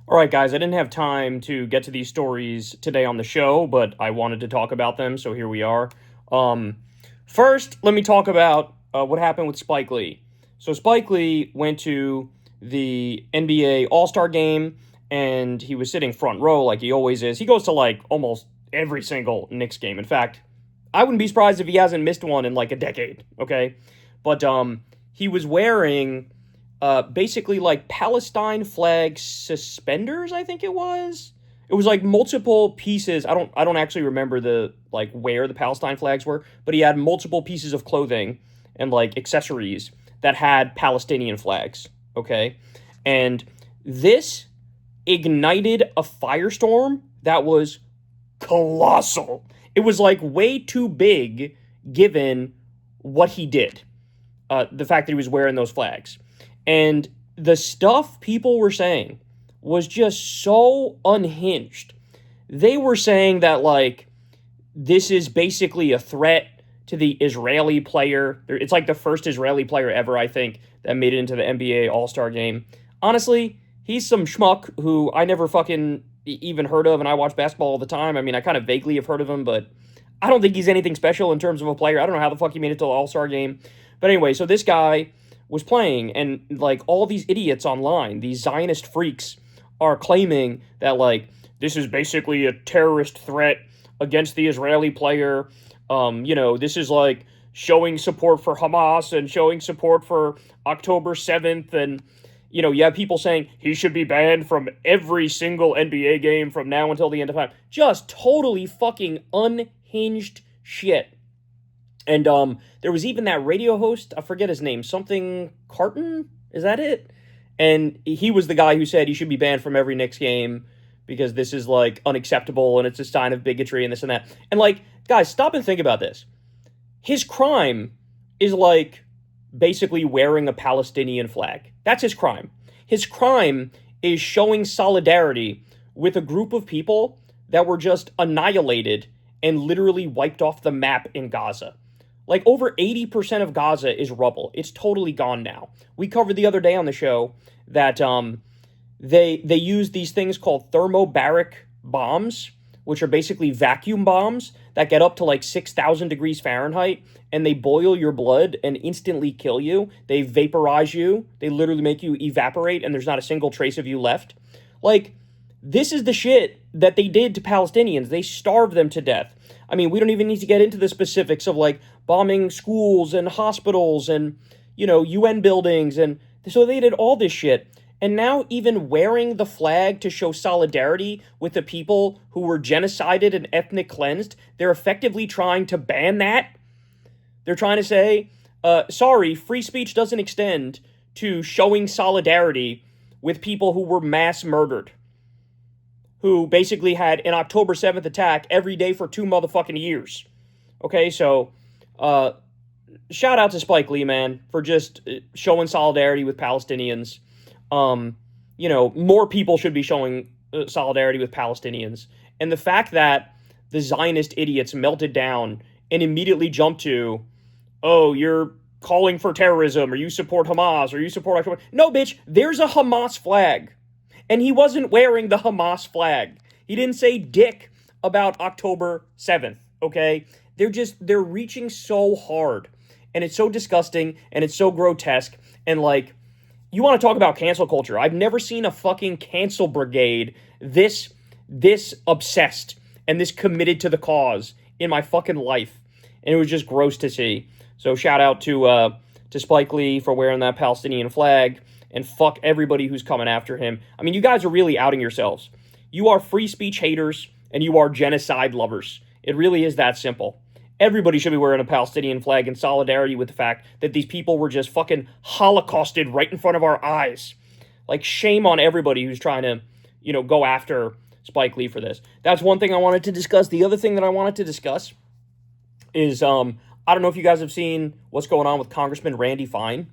All right, guys, I didn't have time to get to these stories today on the show, but I wanted to talk about them, so here we are. Um, First, let me talk about what happened with Spike Lee. So, Spike Lee went to the NBA All Star game, and he was sitting front row like he always is. He goes to like almost every single Knicks game. In fact, I wouldn't be surprised if he hasn't missed one in like a decade, okay? But he was wearing basically like Palestine flag suspenders, I think it was. It was like multiple pieces. I don't actually remember the like where the Palestine flags were, but he had multiple pieces of clothing and like accessories that had Palestinian flags, okay? And this ignited a firestorm that was colossal. It was like way too big given what he did. The fact that he was wearing those flags. And the stuff people were saying was just so unhinged. They were saying that, like, this is basically a threat to the Israeli player. It's like the first Israeli player ever, I think, that made it into the NBA All Star game. Honestly, he's some schmuck who I never fucking even heard of, and I watch basketball all the time. I mean, I kind of vaguely have heard of him, but I don't think he's anything special in terms of a player. I don't know how the fuck he made it to the All Star game. But anyway, so this guy was playing, and like all these idiots online, these Zionist freaks, are claiming that like this is basically a terrorist threat against the Israeli player. This is like showing support for Hamas and showing support for October 7th. And, you have people saying he should be banned from every single NBA game from now until the end of time. Just totally fucking unhinged shit. And there was even that radio host, I forget his name, something Carton? Is that it? And he was the guy who said he should be banned from every Knicks game because this is like unacceptable and it's a sign of bigotry and this and that. And like, guys, stop and think about this. His crime is like basically wearing a Palestinian flag. That's his crime. His crime is showing solidarity with a group of people that were just annihilated and literally wiped off the map in Gaza. Like over 80% of Gaza is rubble. It's totally gone now. We covered the other day on the show that they use these things called thermobaric bombs, which are basically vacuum bombs that get up to like 6,000 degrees Fahrenheit, and they boil your blood and instantly kill you. They vaporize you. They literally make you evaporate, and there's not a single trace of you left. Like, this is the shit that they did to Palestinians. They starved them to death. I mean, we don't even need to get into the specifics of like bombing schools and hospitals and, UN buildings. And so they did all this shit. And now even wearing the flag to show solidarity with the people who were genocided and ethnic cleansed, they're effectively trying to ban that. They're trying to say, sorry, free speech doesn't extend to showing solidarity with people who were mass murdered, who basically had an October 7th attack every day for 2 motherfucking years. Okay, so shout out to Spike Lee, man, for just showing solidarity with Palestinians. More people should be showing solidarity with Palestinians. And the fact that the Zionist idiots melted down and immediately jumped to, oh, you're calling for terrorism, or you support Hamas, or you support October. No, bitch, there's a Hamas flag. And he wasn't wearing the Hamas flag. He didn't say dick about October 7th, okay? They're reaching so hard. And it's so disgusting, and it's so grotesque. And, like, you want to talk about cancel culture. I've never seen a fucking cancel brigade this obsessed and this committed to the cause in my fucking life. And it was just gross to see. So shout out to Spike Lee for wearing that Palestinian flag. And fuck everybody who's coming after him. I mean, you guys are really outing yourselves. You are free speech haters, and you are genocide lovers. It really is that simple. Everybody should be wearing a Palestinian flag in solidarity with the fact that these people were just fucking holocausted right in front of our eyes. Like, shame on everybody who's trying to, go after Spike Lee for this. That's one thing I wanted to discuss. The other thing that I wanted to discuss is, I don't know if you guys have seen what's going on with Congressman Randy Fine.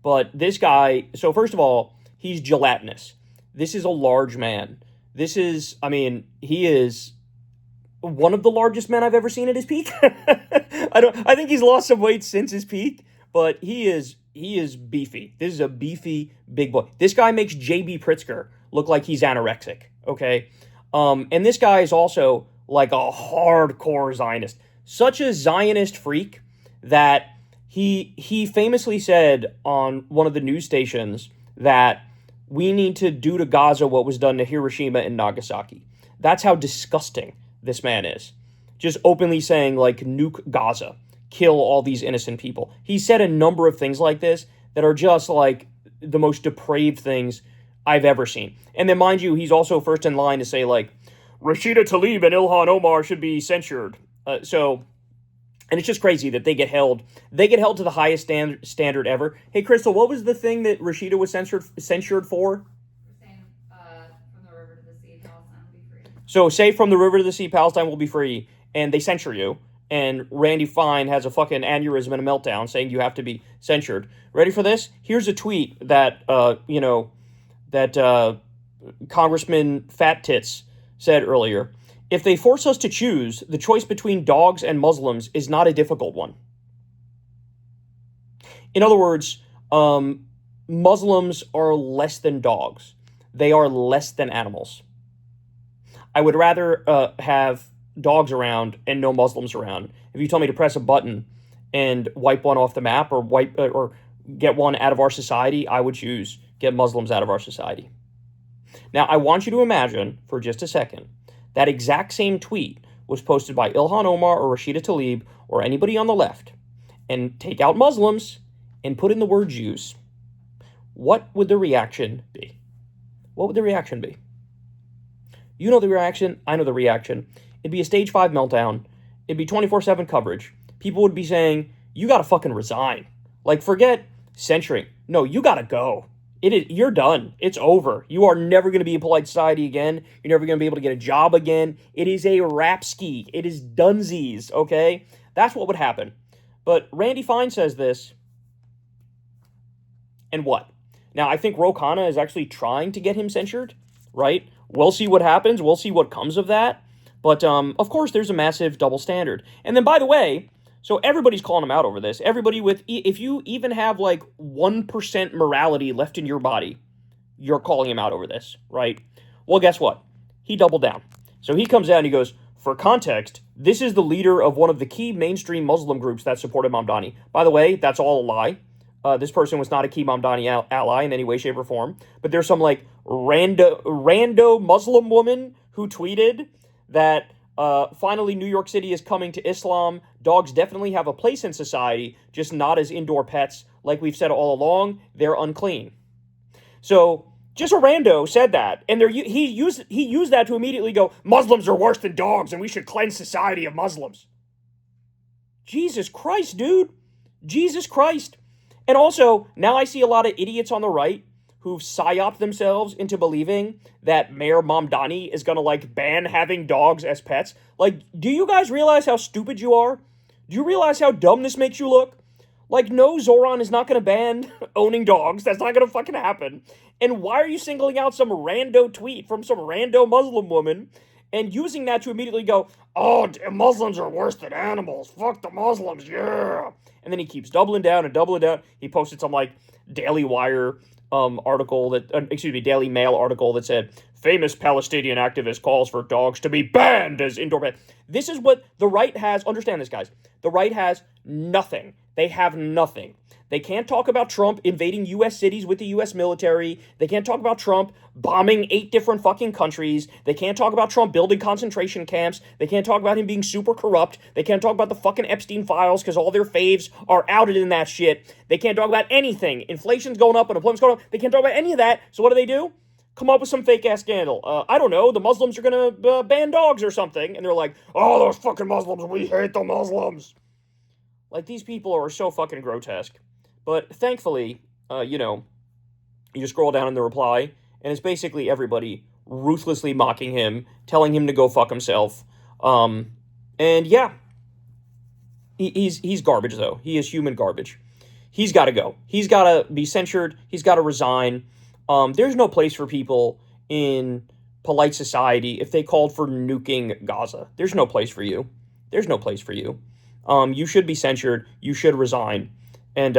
But this guy, so first of all, he's gelatinous. This is a large man. He is one of the largest men I've ever seen at his peak. I think he's lost some weight since his peak, but he is beefy. This is a beefy big boy. This guy makes JB Pritzker look like he's anorexic, okay? And this guy is also like a hardcore Zionist. Such a Zionist freak that he famously said on one of the news stations that we need to do to Gaza what was done to Hiroshima and Nagasaki. That's how disgusting this man is. Just openly saying, like, nuke Gaza, kill all these innocent people. He said a number of things like this that are just, like, the most depraved things I've ever seen. And then, mind you, he's also first in line to say, like, Rashida Tlaib and Ilhan Omar should be censured. And it's just crazy that they get held to the highest standard ever. Hey, Crystal, what was the thing that Rashida was censured for? Saying, from the river to the sea, Palestine will be free. So, say from the river to the sea, Palestine will be free, and they censure you, and Randy Fine has a fucking aneurysm and a meltdown saying you have to be censured. Ready for this? Here's a tweet that, Congressman Fat Tits said earlier. If they force us to choose, the choice between dogs and Muslims is not a difficult one. In other words, Muslims are less than dogs. They are less than animals. I would rather have dogs around and no Muslims around. If you told me to press a button and wipe one off the map or get one out of our society, I would choose get Muslims out of our society. Now, I want you to imagine for just a second that exact same tweet was posted by Ilhan Omar or Rashida Tlaib or anybody on the left, and take out Muslims and put in the word Jews. What would the reaction be? What would the reaction be? You know the reaction. I know the reaction. It'd be a stage 5 meltdown. It'd be 24/7 coverage. People would be saying, you gotta fucking resign. Like, forget censoring. No, you gotta go. You're done. It's over. You are never going to be in polite society again. You're never going to be able to get a job again. It is a rap ski. It is dunsies, okay? That's what would happen. But Randy Fine says this, and what? Now, I think Ro Khanna is actually trying to get him censured, right? We'll see what happens. We'll see what comes of that. But, of course, there's a massive double standard. And then, by the way, so everybody's calling him out over this. Everybody if you even have like 1% morality left in your body, you're calling him out over this, right? Well, guess what? He doubled down. So he comes out and he goes, for context, this is the leader of one of the key mainstream Muslim groups that supported Mamdani. By the way, that's all a lie. This person was not a key Mamdani ally in any way, shape, or form. But there's some like rando Muslim woman who tweeted that finally New York City is coming to Islam. Dogs definitely have a place in society, just not as indoor pets. Like we've said all along, they're unclean. So just a rando said that, and he used that to immediately go, Muslims are worse than dogs, and we should cleanse society of Muslims. Jesus Christ, dude. Jesus Christ. And also, now I see a lot of idiots on the right who've psyoped themselves into believing that Mayor Mamdani is going to, like, ban having dogs as pets. Like, do you guys realize how stupid you are? Do you realize how dumb this makes you look? Like, no, Zoran is not going to ban owning dogs. That's not going to fucking happen. And why are you singling out some rando tweet from some rando Muslim woman and using that to immediately go, oh, Muslims are worse than animals. Fuck the Muslims, yeah. And then he keeps doubling down and doubling down. He posted some, like, Daily Wire Daily Mail article that said, famous Palestinian activist calls for dogs to be banned as indoor pets. This is what the right has. Understand this, guys. The right has nothing. They have nothing. They can't talk about Trump invading U.S. cities with the U.S. military. They can't talk about Trump bombing 8 different fucking countries. They can't talk about Trump building concentration camps. They can't talk about him being super corrupt. They can't talk about the fucking Epstein files because all their faves are outed in that shit. They can't talk about anything. Inflation's going up, unemployment's going up. They can't talk about any of that. So what do? Come up with some fake-ass scandal. I don't know, the Muslims are going to ban dogs or something. And they're like, oh, those fucking Muslims, we hate the Muslims. Like, these people are so fucking grotesque. But thankfully, you just scroll down in the reply, and it's basically everybody ruthlessly mocking him, telling him to go fuck himself. And yeah, he's garbage, though. He is human garbage. He's got to go. He's got to be censured. He's got to resign. There's no place for people in polite society if they called for nuking Gaza. There's no place for you. There's no place for you. You should be censured. You should resign. And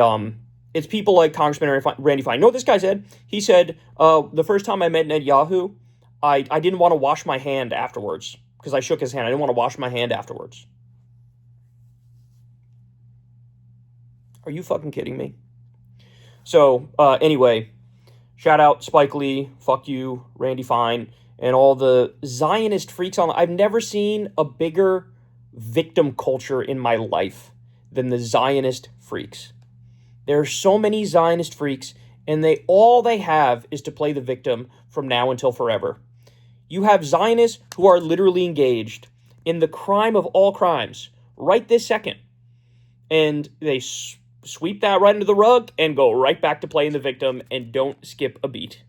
it's people like Congressman Randy Fine. You know what this guy said? He said, the first time I met Netanyahu, I didn't want to wash my hand afterwards because I shook his hand. I didn't want to wash my hand afterwards. Are you fucking kidding me? So, anyway, shout out Spike Lee, fuck you, Randy Fine, and all the Zionist freaks on. I've never seen a bigger victim culture in my life than the Zionist freaks. There are so many Zionist freaks, and all they have is to play the victim from now until forever. You have Zionists who are literally engaged in the crime of all crimes right this second, and they sweep that right under the rug and go right back to playing the victim and don't skip a beat.